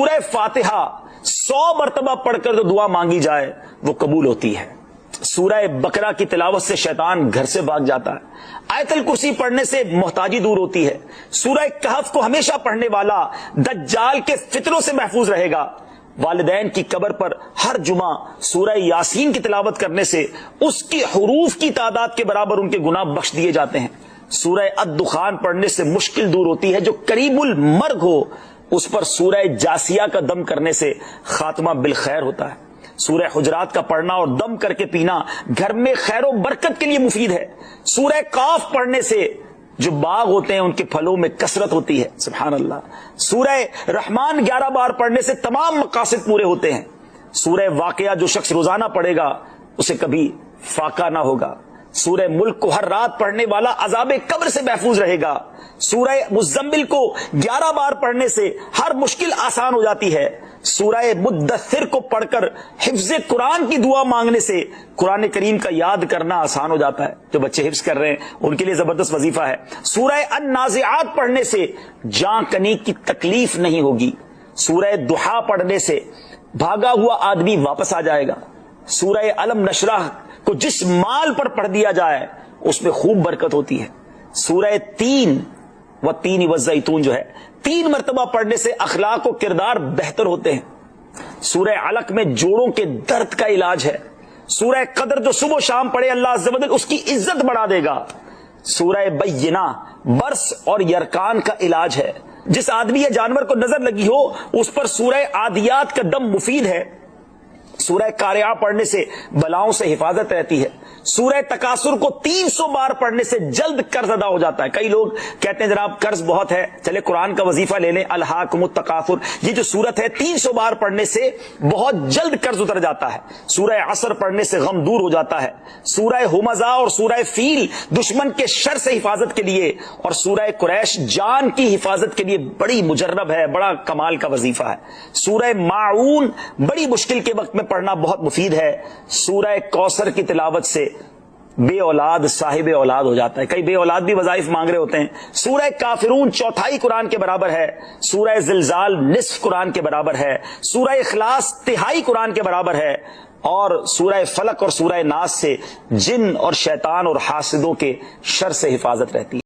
سورہ فاتحہ 100 مرتبہ پڑھ کر جو دعا مانگی جائے وہ قبول ہوتی ہے۔ سورہ بقرہ کی تلاوت سے شیطان گھر سے بھاگ جاتا ہے۔ آیت الکرسی پڑھنے سے محتاجی دور ہوتی ہے۔ سورہ کہف کو ہمیشہ پڑھنے والا دجال کے فتنوں سے محفوظ رہے گا۔ والدین کی قبر پر ہر جمعہ سورہ یاسین کی تلاوت کرنے سے اس کی حروف کی تعداد کے برابر ان کے گناہ بخش دیے جاتے ہیں۔ سورہ الدخان پڑھنے سے مشکل دور ہوتی ہے۔ جو قریب المرگ ہو اس پر سورہ جاسیہ کا دم کرنے سے خاتمہ بالخیر ہوتا ہے۔ سورہ حجرات کا پڑھنا اور دم کر کے پینا گھر میں خیر و برکت کے لیے مفید ہے۔ سورہ قاف پڑھنے سے جو باغ ہوتے ہیں ان کے پھلوں میں کثرت ہوتی ہے۔ سبحان اللہ۔ سورہ رحمان 11 بار پڑھنے سے تمام مقاصد پورے ہوتے ہیں۔ سورہ واقعہ جو شخص روزانہ پڑھے گا اسے کبھی فاقہ نہ ہوگا۔ سورہ ملک کو ہر رات پڑھنے والا عذاب قبر سے محفوظ رہے گا۔ سورہ مزمل کو 11 بار پڑھنے سے ہر مشکل آسان ہو جاتی ہے۔ سورہ مدثر کو پڑھ کر حفظ قرآن کی دعا مانگنے سے قرآن کریم کا یاد کرنا آسان ہو جاتا ہے۔ جو بچے حفظ کر رہے ہیں ان کے لیے زبردست وظیفہ ہے۔ سورہ النازعات پڑھنے سے جاں کنی کی تکلیف نہیں ہوگی۔ سورہ دحا پڑھنے سے بھاگا ہوا آدمی واپس آ جائے گا۔ سورہ علم نشرح کو جس مال پر پڑھ دیا جائے اس میں خوب برکت ہوتی ہے۔ سورہ تین والزیتون جو ہے 3 مرتبہ پڑھنے سے اخلاق و کردار بہتر ہوتے ہیں۔ سورہ علق میں جوڑوں کے درد کا علاج ہے۔ سورہ قدر جو صبح و شام پڑھے اللہ عز و جل اس کی عزت بڑھا دے گا۔ سورہ بینہ برس اور یرکان کا علاج ہے۔ جس آدمی یا جانور کو نظر لگی ہو اس پر سورہ عادیات کا دم مفید ہے۔ سورہ قارعہ پڑھنے سے بلاؤں سے حفاظت رہتی ہے۔ سورہ تکاثر کو 300 بار پڑھنے سے جلد قرض ادا ہو جاتا ہے۔ کئی لوگ کہتے ہیں جناب قرض بہت ہے، چلے قرآن کا وظیفہ لے لیں، الہاکم التکاثر، یہ جو سورت ہے 300 بار پڑھنے سے بہت جلد قرض اتر جاتا ہے۔ سورہ عصر پڑھنے سے غم دور ہو جاتا ہے۔ سورہ ہمزہ اور سورہ فیل دشمن کے شر سے حفاظت کے لیے، اور سورہ قریش جان کی حفاظت کے لیے بڑی مجرب ہے، بڑا کمال کا وظیفہ ہے۔ سورہ ماعون بڑی مشکل کے وقت میں پڑھنا بہت مفید ہے۔ سورہ کوثر کی تلاوت سے بے اولاد صاحب اولاد ہو جاتا ہے۔ کئی بے اولاد بھی وظائف مانگ رہے ہوتے ہیں۔ سورہ کافرون 1/4 قرآن کے برابر ہے۔ سورہ زلزال نصف قرآن کے برابر ہے۔ سورہ اخلاص 1/3 قرآن کے برابر ہے۔ اور سورہ فلق اور سورہ ناس سے جن اور شیطان اور حاسدوں کے شر سے حفاظت رہتی ہے۔